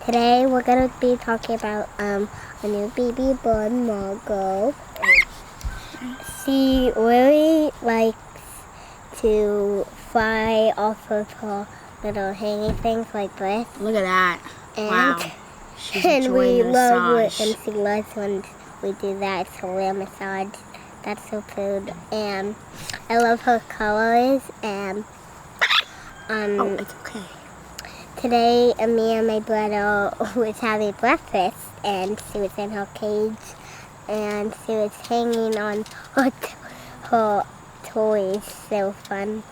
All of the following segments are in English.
Today we're gonna be talking about a new baby bird, Margo. She really likes to fly off of her little hanging things like this. Look at that. And, wow. She's and we the love massage. it, and she loves when we do that. So we'll massage. That's so cute. And I love her colors. And oh, it's okay. today, me and my brother was having breakfast, and she was in her cage, and she was hanging on her toys. So fun.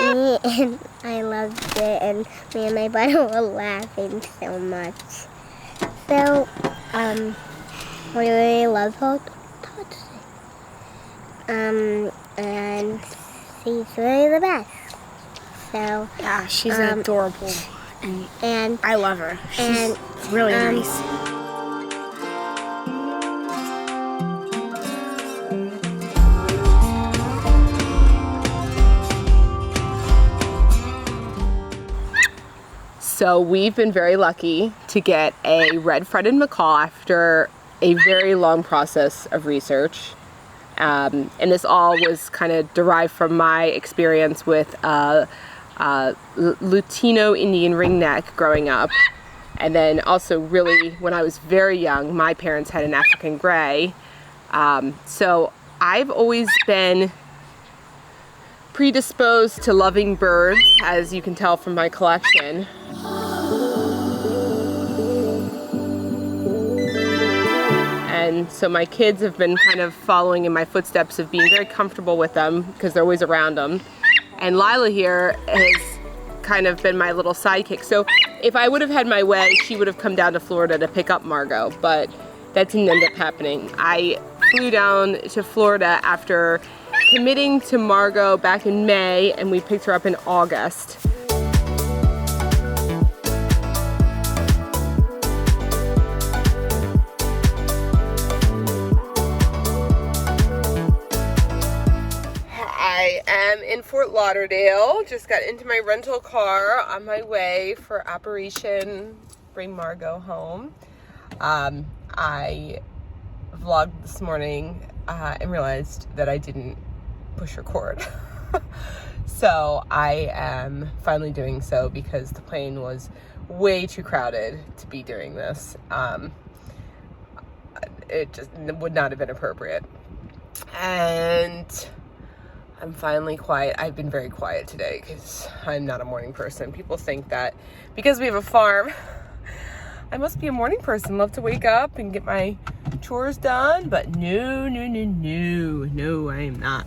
And I loved it, and me and my brother were laughing so much. So, we really love her. And she's really the best. So yeah, she's adorable, and I love her. She's really nice. So we've been very lucky to get a Red Fronted Macaw after a very long process of research. And this all was kind of derived from my experience with Latino Indian ringneck growing up. And then also really when I was very young, my parents had an African gray. So I've always been predisposed to loving birds, as you can tell from my collection. And so my kids have been kind of following in my footsteps of being very comfortable with them because they're always around them. And Lila here has kind of been my little sidekick. So if I would have had my way, she would have come down to Florida to pick up Margot, but that didn't end up happening. I flew down to Florida after committing to Margot back in May, and we picked her up in August. I am in Fort Lauderdale, just got into my rental car on my way for Operation Bring Margot Home. I vlogged this morning and realized that I didn't push record. So I am finally doing so because the plane was way too crowded to be doing this. It just would not have been appropriate. And I'm finally quiet. I've been very quiet today because I'm not a morning person. People think that because we have a farm, I must be a morning person, love to wake up and get my chores done, but no, I am not.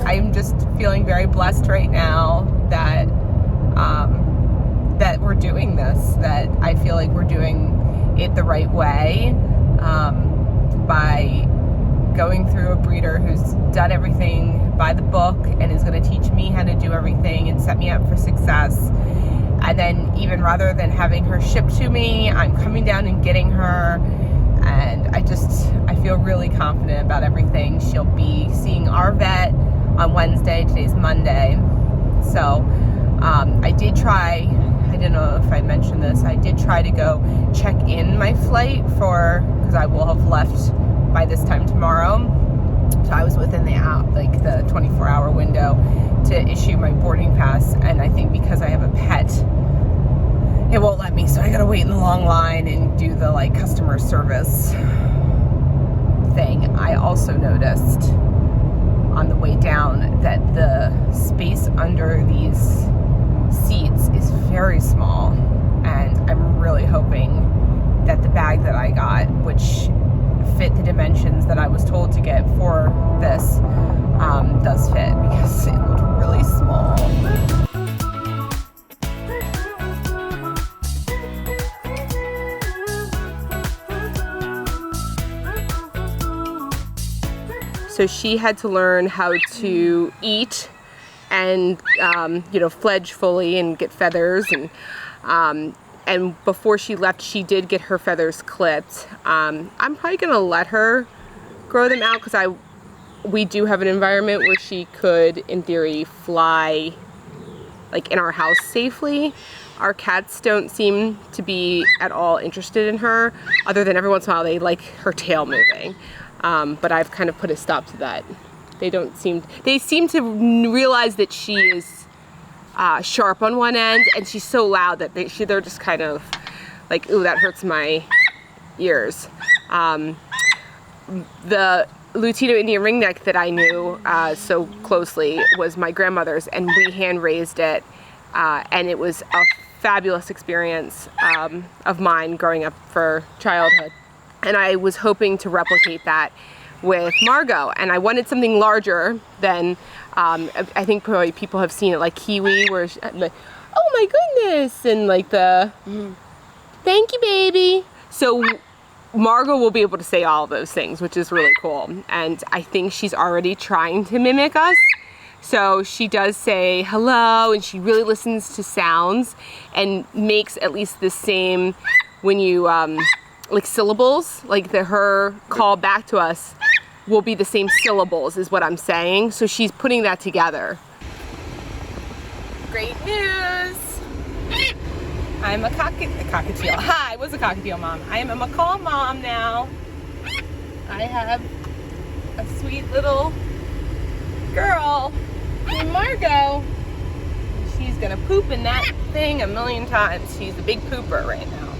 I'm just feeling very blessed right now that that we're doing this, that I feel like we're doing it the right way, by going through a breeder who's done everything by the book and is going to teach me how to do everything and set me up for success. And then even rather than having her shipped to me, I'm coming down and getting her, and I feel really confident about everything. She'll be seeing our vet on Wednesday. Today's Monday. So I did try, I don't know if I mentioned this, I did try to go check in my flight because I will have left by this time tomorrow. So I was within the 24-hour window to issue my boarding pass, and I think because I have a pet, it won't let me, so I gotta wait in the long line and do the customer service thing. I also noticed on the way down that the space under these seats is very small, and I'm really hoping that the bag that I got, which fit the dimensions that I was told to get for this, does fit, because it looked really small. So she had to learn how to eat and, fledge fully and get feathers. And And before she left, she did get her feathers clipped. I'm probably gonna let her grow them out because we do have an environment where she could, in theory, fly like in our house safely. Our cats don't seem to be at all interested in her, other than every once in a while they like her tail moving. But I've kind of put a stop to that. They seem to realize that she is sharp on one end, and she's so loud that they're just kind of like, ooh, that hurts my ears. The Lutino Indian ringneck that I knew so closely was my grandmother's, and we hand raised it, and it was a fabulous experience of mine growing up for childhood. And I was hoping to replicate that with Margot, and I wanted something larger than I think probably people have seen it, like Kiwi, where like, oh my goodness, and like the thank you baby. So Margot will be able to say all of those things, which is really cool, and I think she's already trying to mimic us. So she does say hello, and she really listens to sounds and makes at least the same when you like syllables, like her call back to us will be the same syllables is what I'm saying. So she's putting that together. Great news! I'm a cockatiel. Hi, I was a cockatiel mom. I am a macaw mom now. I have a sweet little girl named Margo. She's gonna poop in that thing a million times. She's a big pooper right now.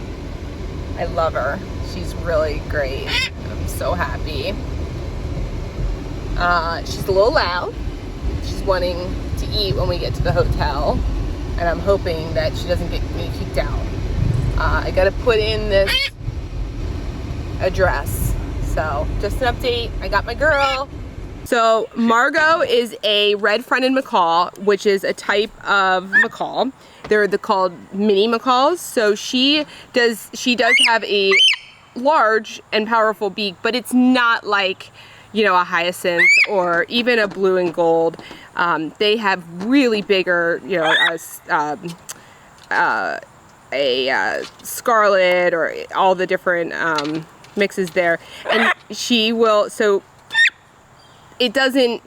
I love her. She's really great. I'm so happy. She's a little loud. She's wanting to eat when we get to the hotel, and I'm hoping that she doesn't get me kicked out. I gotta put in this address. So just an update. I got my girl. So Margot is a Red Fronted Macaw, which is a type of macaw. They're called mini macaws. So she does have a large and powerful beak, but it's not like, you know, a hyacinth or even a blue and gold. They have really bigger, you know, a scarlet, or all the different mixes there. And she will, so it doesn't,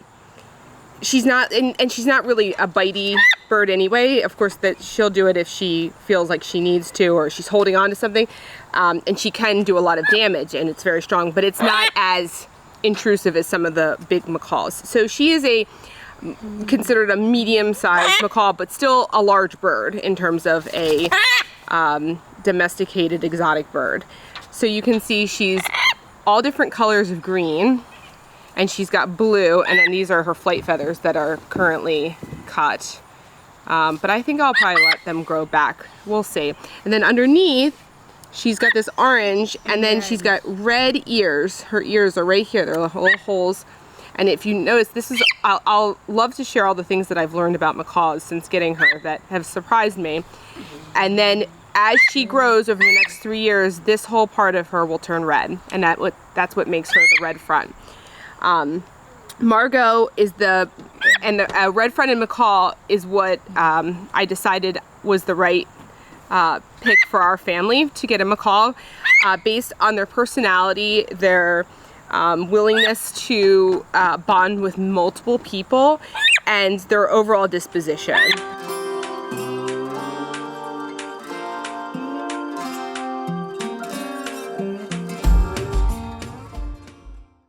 she's not, and she's not really a bitey bird anyway. Of course, that she'll do it if she feels like she needs to, or she's holding on to something. And she can do a lot of damage, and it's very strong, but it's not as intrusive as some of the big macaws. So she is considered a medium-sized macaw, but still a large bird in terms of a domesticated exotic bird. So you can see she's all different colors of green, and she's got blue, and then these are her flight feathers that are currently cut. But I think I'll probably let them grow back. We'll see. And then underneath, she's got this orange, and then she's got red ears. Her ears are right here. They're little holes. And if you notice, I'll love to share all the things that I've learned about macaws since getting her that have surprised me. And then as she grows over the next 3 years, this whole part of her will turn red, and that's what makes her the red front. Margot is the Red Fronted Macaw is what I decided was the right pick for our family to get a macaw, based on their personality, their willingness to bond with multiple people, and their overall disposition.